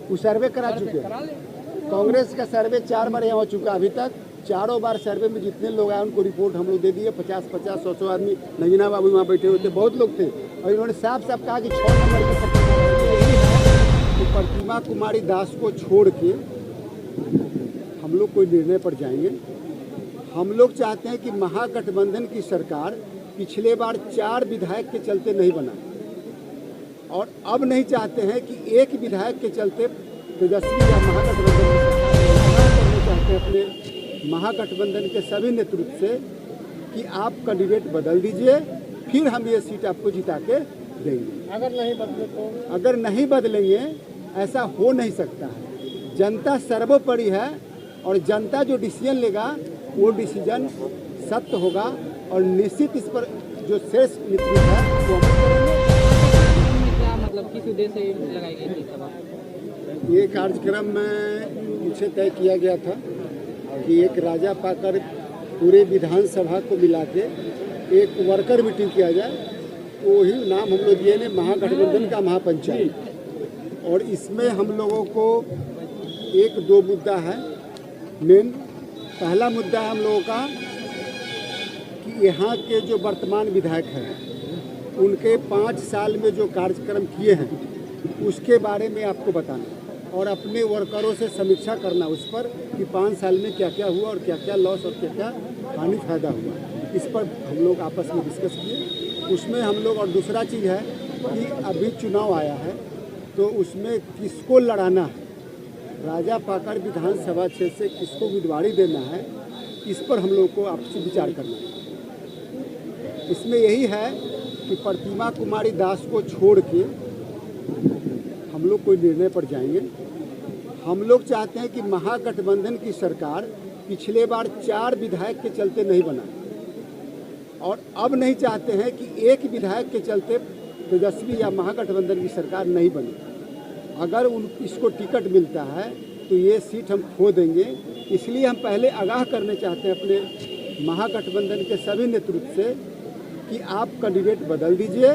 वो सर्वे करा चुके हैं। कांग्रेस का सर्वे 4 बार यहाँ हो चुका अभी तक। चारों बार सर्वे में जितने लोग आए उनको रिपोर्ट हम लोग दे दिए। 50-50, 100 आदमी, नगीना बाबू वहाँ बैठे हुए थे, बहुत लोग थे, और इन्होंने साफ साफ कहा कि 6 नंबर की तो प्रतिमा कुमारी दास को छोड़ के हम लोग कोई निर्णय पर जाएंगे। हम लोग चाहते हैं कि महागठबंधन की सरकार पिछले बार 4 विधायक के चलते नहीं बना, और अब नहीं चाहते हैं कि एक विधायक के चलते तेजस्वी या महागठबंधन की सरकार करना चाहते हैं अपने महागठबंधन के सभी नेतृत्व से कि आप कैंडिडेट बदल दीजिए, फिर हम ये सीट आपको जिता के देंगे। अगर नहीं बदले तो? अगर नहीं बदलेंगे ऐसा हो नहीं सकता है। जनता सर्वोपरि है, और जनता जो डिसीजन लेगा वो डिसीजन सत्य होगा, और निश्चित इस पर जो शेष नेतृत्व है वो अमल करेंगे। क्या मतलब किस उद्देश्य से लगाई गई थी सभा? ये कार्यक्रम में पीछे तय किया गया था कि एक राजा पाकर पूरे विधानसभा को मिला के एक वर्कर मीटिंग किया जाए, तो वही नाम हम लोग दिए ने महागठबंधन का महापंचायत। और इसमें हम लोगों को 1-2 मुद्दा है मेन। पहला मुद्दा है हम लोगों का कि यहाँ के जो वर्तमान विधायक हैं उनके 5 साल में जो कार्यक्रम किए हैं उसके बारे में आपको बताना, और अपने वर्करों से समीक्षा करना उस पर कि 5 साल में क्या क्या हुआ और क्या क्या लॉस और क्या क्या हानि फायदा हुआ। इस पर हम लोग आपस में डिस्कस किए। उसमें हम लोग, और दूसरा चीज़ है कि अभी चुनाव आया है तो उसमें किसको लड़ाना है, राजा पाकर विधानसभा क्षेत्र से किसको उम्मीदवारी देना है, इस पर हम लोग को आपसी विचार करना है। इसमें यही है कि प्रतिमा कुमारी दास को छोड़ के हम लोग कोई निर्णय पर जाएंगे। हम लोग चाहते हैं कि महागठबंधन की सरकार पिछले बार 4 विधायक के चलते नहीं बना, और अब नहीं चाहते हैं कि एक विधायक के चलते तेजस्वी या महागठबंधन की सरकार नहीं बने। अगर इसको टिकट मिलता है तो ये सीट हम खो देंगे। इसलिए हम पहले आगाह करने चाहते हैं अपने महागठबंधन के सभी नेतृत्व से कि आप कैंडिडेट बदल दीजिए,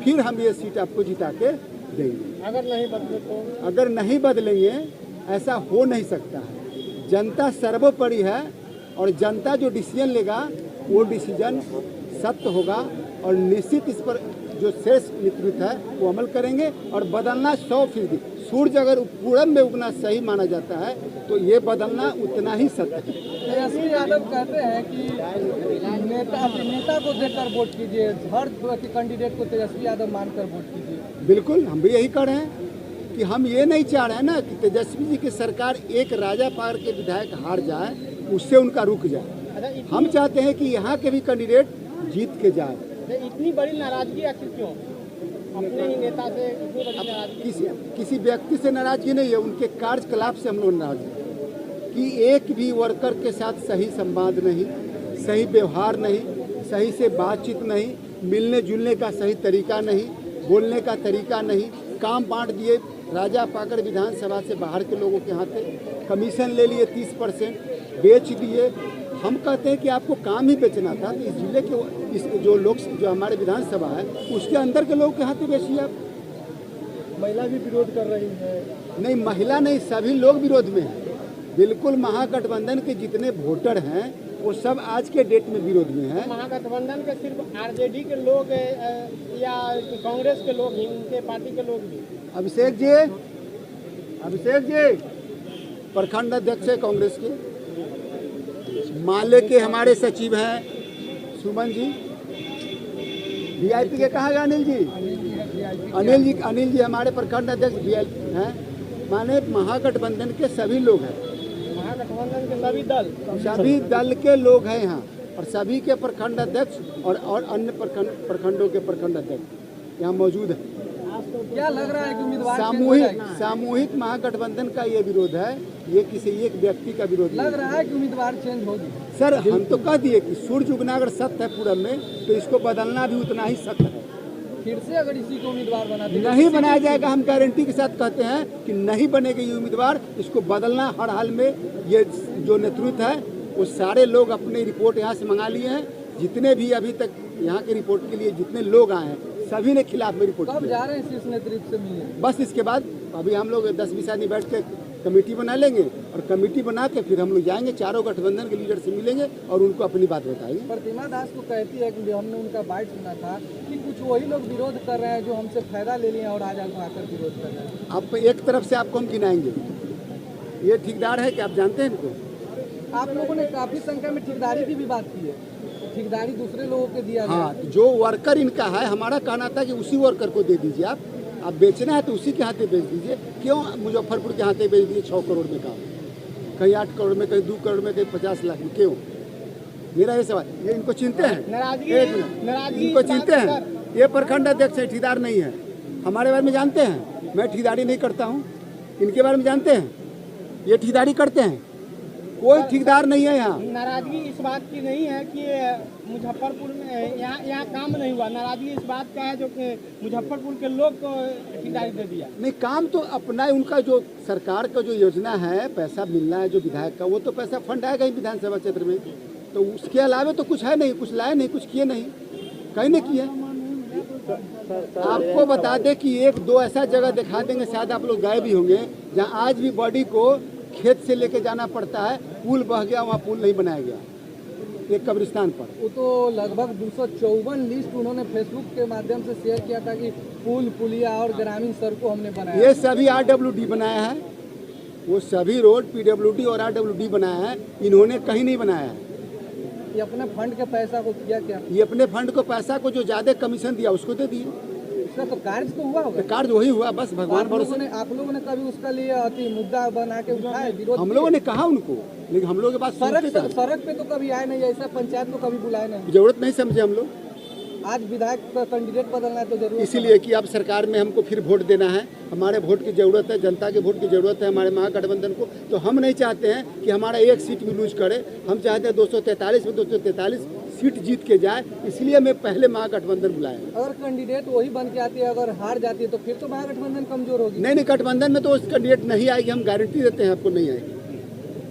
फिर हम ये सीट आपको जिता के देंगे। अगर नहीं बदले तो? अगर नहीं बदलेंगे ऐसा हो नहीं सकता है। जनता सर्वोपरि है, और जनता जो डिसीजन लेगा वो डिसीजन सत्य होगा, और निश्चित इस पर जो शेष नेतृत्व है वो अमल करेंगे। और बदलना 100%, सूरज अगर पूरब में उगना सही माना जाता है तो ये बदलना उतना ही सत्य है। तेजस्वी यादव कहते हैं कि नेता को देकर वोट कीजिए, हर कैंडिडेट को तेजस्वी यादव मानकर वोट कीजिए। बिल्कुल, हम भी यही कर रहे हैं कि हम ये नहीं चाह रहे हैं ना कि तेजस्वी जी की सरकार एक राजा पाकर के विधायक हार जाए, उससे उनका रुक जाए। हम चाहते हैं कि यहाँ के भी कैंडिडेट जीत के जाए। इतनी बड़ी नाराजगी आखिर क्यों? अपने ही नेता से इतनी बड़ी नाराजगी? किसी व्यक्ति से नाराजगी नहीं है, उनके कार्यकलाप से हम लोग नाराज हैं कि एक भी वर्कर के साथ सही संवाद नहीं, सही व्यवहार नहीं, सही से बातचीत नहीं, मिलने जुलने का सही तरीका नहीं, बोलने का तरीका नहीं। काम बांट दिए राजा पाकर विधानसभा से बाहर के लोगों के हाथ, कमीशन ले लिए 30%, बेच दिए। हम कहते हैं कि आपको काम ही बेचना था तो इस जिले के जो हमारे विधानसभा है उसके अंदर के लोगों के हाथ में बेचिए आप। महिला भी विरोध कर रही है। नहीं, महिला नहीं, सभी लोग विरोध में हैं। बिल्कुल, महागठबंधन के जितने वोटर हैं वो सब आज के डेट में विरोध में हैं। महागठबंधन के सिर्फ आरजेडी के लोग या कांग्रेस के लोग, इनके पार्टी के लोग भी? अभिषेक जी प्रखंड अध्यक्ष है कांग्रेस के, माले के हमारे सचिव हैं सुमन जी, वीआईपी के कहा गया अनिल जी हमारे प्रखंड अध्यक्ष वीआईपी हैं। माने महागठबंधन के सभी लोग हैं, महागठबंधन के सभी दल के लोग हैं यहाँ, और सभी के प्रखंड अध्यक्ष और अन्य प्रखंडों के प्रखंड अध्यक्ष यहाँ मौजूद हैं। क्या लग रहा है कि उम्मीदवार सामूहिक महागठबंधन का ये विरोध है, ये किसी एक व्यक्ति का विरोध लग रहा है कि उम्मीदवार चेंज होगी? सर, हम तो कह दिए कि सूरज उगना अगर सत्य है पूरब में तो इसको बदलना भी उतना ही सत्य है। फिर से अगर इसी को उम्मीदवार बना नहीं बनाया जाएगा, हम गारंटी के साथ कहते हैं कि नहीं बनेगा ये उम्मीदवार। इसको बदलना हर हाल में। ये जो नेतृत्व है वो सारे लोग अपनी रिपोर्ट यहाँ से मंगा लिए हैं। जितने भी अभी तक यहाँ की रिपोर्ट के लिए जितने लोग आए हैं सभी ने खिलाफ में रिपोर्ट कब किया। जा रहे हैं शीर्ष नेतृत्व से मिलने? बस इसके बाद अभी हम लोग 10-20 आदमी बैठ के कमेटी बना लेंगे और कमेटी बना के फिर हम लोग जाएंगे, चारों गठबंधन के लीडर से मिलेंगे और उनको अपनी बात बताएंगे। प्रतिमा दास को कहती है कि हमने उनका बाइट सुना था कि कुछ वही लोग विरोध कर रहे हैं जो हमसे फायदा ले लिए और आज आकर विरोध कर रहे हैं। आप एक तरफ से आपको हम गिनाएंगे, ये ठेकेदार है कि आप जानते हैं इनको? आप लोगों ने काफी संख्या में ठेकेदारी की भी बात की है, ठेकेदारी दूसरे लोगों के दिया गया। हाँ, जो वर्कर इनका है, हमारा कहना था कि उसी वर्कर को दे दीजिए। आप बेचना है तो उसी के हाथे बेच दीजिए। क्यों मुजफ्फरपुर के हाथे बेच दीजिए 6 करोड़ में काम, कहीं 8 करोड़ में, कहीं 2 करोड़ में, कहीं 50 लाख में? क्यों? मेरा ये सवाल। ये इनको चिंते हैं? एक मिनट, इनको चिंते हैं? ये प्रखंड अध्यक्ष है, ठेकेदार नहीं है। हमारे बारे में जानते हैं? मैं ठेकेदारी नहीं करता हूँ। इनके बारे में जानते हैं? ये ठेकेदारी करते हैं? कोई ठेकेदार नहीं है यहाँ। नाराजगी इस बात की नहीं है कि मुजफ्फरपुर में यहाँ काम नहीं हुआ, नाराजगी इस बात का है जो कि मुजफ्फरपुर के लोग को ठेकेदारी दे दिया। नहीं, काम तो अपना है। उनका जो सरकार का जो योजना है, पैसा मिलना है जो विधायक का, वो तो पैसा फंड आएगा ही विधानसभा क्षेत्र में। तो उसके अलावा तो कुछ है नहीं, कुछ लाए नहीं, कुछ किए नहीं, कहीं नहीं किए। आपको बता दें कि 1-2 ऐसा जगह दिखा देंगे, शायद आप लोग गए भी होंगे, जहाँ आज भी बॉडी को खेत से लेके जाना पड़ता है। पुल बह गया, वहाँ पुल नहीं बनाया गया एक कब्रिस्तान पर। वो तो लगभग 254 लिस्ट उन्होंने फेसबुक के माध्यम से शेयर किया था कि पुल, पुलिया और ग्रामीण सड़कों हमने बनाया। ये सभी RWD बनाया है, वो सभी रोड PWD और RWD बनाया है, इन्होंने कहीं नहीं बनाया है। ये अपने फंड के पैसा को किया क्या? ये अपने फंड को पैसा को जो ज्यादा कमीशन दिया उसको दे दिए। इसका तो कार्य तो हुआ होगा। कार्य वही हुआ, बस भगवान भरोसे। आप लोगों ने कभी उसका लिए अति मुद्दा बना के उठाया, विरोध? हम लोगों ने कहा उनको, लेकिन हम लोगों के पास सड़क पे तो कभी आए नहीं, ऐसा पंचायत को कभी बुलाए नहीं। जरूरत नहीं समझे हम लोग। आज विधायक का कैंडिडेट बदलना है तो जरूर, इसीलिए कि अब सरकार में हमको फिर वोट देना है। हमारे वोट की जरूरत है, जनता के वोट की जरूरत है हमारे महागठबंधन को। तो हम नहीं चाहते हैं कि हमारा एक सीट भी लूज करे। हम चाहते हैं 243 में 243 सीट जीत के जाए। इसलिए मैं पहले महागठबंधन बुलाया। अगर कैंडिडेट वही बन के आती है, अगर हार जाती है तो फिर तो महागठबंधन कमजोर होगी। नहीं, गठबंधन में तो उस कैंडिडेट नहीं आएगी, हम गारंटी देते हैं आपको नहीं आएगी,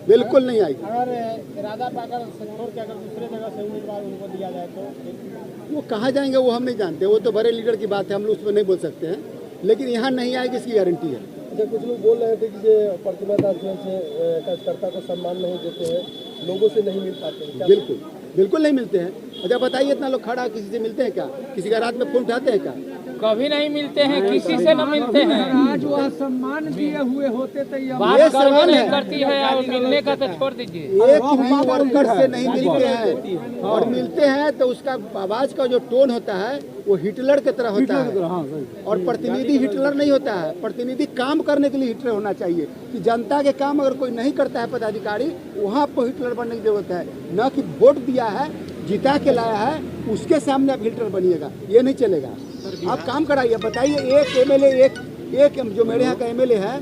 बिल्कुल नहीं आएगी। अगर इरादा पाकर छोड़ के अगर दूसरे जगह से उम्मीदवार उनको दिया जाए तो वो कहाँ जाएंगे वो हम नहीं जानते। वो तो बड़े लीडर की बात है, हम लोग उसमें नहीं बोल सकते हैं। लेकिन यहाँ नहीं आएगी इसकी गारंटी है। अच्छा, कुछ लोग बोल रहे थे कि ये प्रतिमा दास से कार्यकर्ता को सम्मान नहीं देते हैं, लोगों से नहीं मिल पाते हैं। बिल्कुल बिल्कुल नहीं मिलते हैं। अच्छा बताइए, इतना लोग खड़ा किसी से मिलते हैं क्या? किसी का रात में फोन उठाते हैं क्या? कभी नहीं मिलते हैं, किसी से न मिलते हैं। आज वह सम्मान दिए हुए होते तो ये बात ये करने सवाल नहीं है। करती है और मिलने का तो छोड़ दीजिए। एक भी वर्कर से नहीं मिलते हैं, और मिलते हैं तो उसका आवाज का जो टोन होता है वो हिटलर की तरह होता है। और प्रतिनिधि हिटलर नहीं होता है, प्रतिनिधि काम करने के लिए हिटलर होना चाहिए। कि जनता के काम अगर कोई नहीं करता है पदाधिकारी, वहाँ आपको हिटलर बनने की जरूरत है। न कि वोट दिया है, जिता के लाया है, उसके सामने आप हिटलर बनिएगा, ये नहीं चलेगा। आप काम कराइए। बताइए, एक MLA, एक जो मेरे यहाँ का MLA है,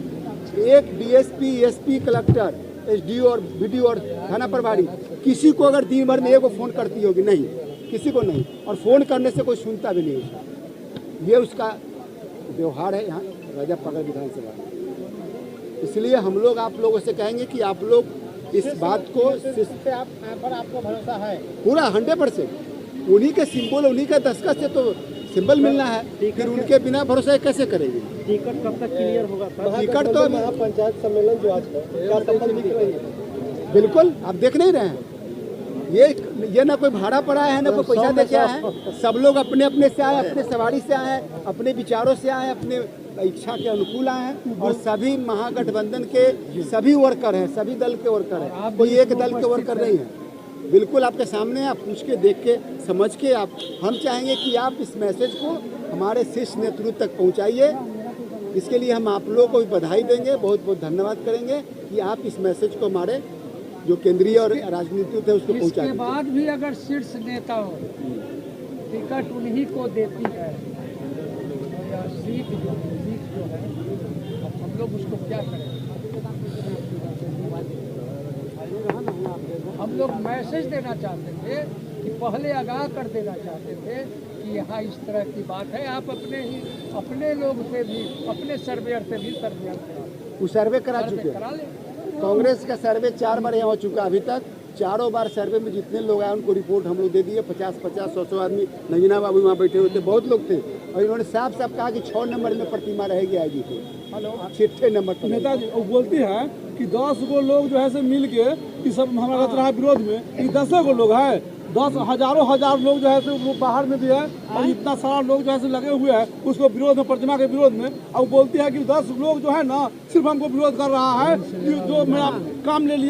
एक DSP, SP, कलेक्टर, SDO और BDO और थाना प्रभारी, किसी को अगर दिन भर में एक फोन करती होगी? नहीं, किसी को नहीं। और फोन करने से कोई सुनता भी नहीं उसका। ये उसका व्यवहार है यहाँ राजापाकर विधानसभा। इसलिए हम लोग आप लोगों से कहेंगे कि आप लोग इस बात को पर आपको भरोसा है पूरा 100%। उन्हीं के सिंबल, उन्हीं के दस्तखत से तो सिंबल मिलना है, फिर उनके बिना भरोसा कैसे करेंगे? टिकट कब तक क्लियर होगा? टिकट तो पंचायत सम्मेलन जो आज का सफल दिख रही है। बिल्कुल, आप देख नहीं रहे हैं। ये ना कोई भाड़ा पड़ा है, ना कोई पैसा दे के आए हैं। सब लोग अपने अपने से आए, अपने सवारी से आए हैं, अपने विचारों से आए हैं, अपने इच्छा के अनुकूल आए हैं। और सभी महागठबंधन के सभी वर्कर हैं, सभी दल के वर्कर हैं, कोई एक दल के वर्कर नहीं है। बिल्कुल आपके सामने, आप पूछ के, देख के, समझ के, आप हम चाहेंगे कि आप इस मैसेज को हमारे शीर्ष नेतृत्व तक पहुंचाइए। इसके लिए हम आप लोगों को भी बधाई देंगे, बहुत बहुत धन्यवाद करेंगे कि आप इस मैसेज को हमारे जो केंद्रीय और राजनीतिक है उसको पहुंचा इसके बाद भी अगर शीर्ष नेता हो, टिकट उन्हीं को देती है, और सीट जो है, अब हम लोग उसको क्या करें? हम लोग मैसेज देना चाहते थे कि पहले आगाह कर देना चाहते थे कि यहाँ इस तरह की बात है। आप अपने लोग से भी, अपने सर्वेयर से भी सर्वे वो सर्वे करा चुके हैं। करा लें। कांग्रेस का सर्वे 4 बार यहाँ हो चुका अभी तक, चारों बार सर्वे में जितने लोग आए उनको रिपोर्ट हम लोग दे दिए, 50-50, 100 आदमी। नगीना बाबू वहाँ बैठे हुए थे, बहुत लोग थे, और इन्होंने साफ साफ कहा कि 6 नंबर में प्रतिमा रहेगी आईजी की। हेलो, 6ठे नंबर पर। नेताजी वो बोलती है कि 10 गो लोग जो है से मिल के कि सब हमारा रहा विरोध में, ये 10 गो लोग है, 10 हजार लोग जो है से वो बाहर में भी है, और इतना सारा लोग जो है से लगे हुए हैं उसको विरोध में, प्रतिमा के विरोध में। अब बोलती है कि 10 लोग जो है ना सिर्फ हमको विरोध कर रहा है, जो मेरा काम ले लिया।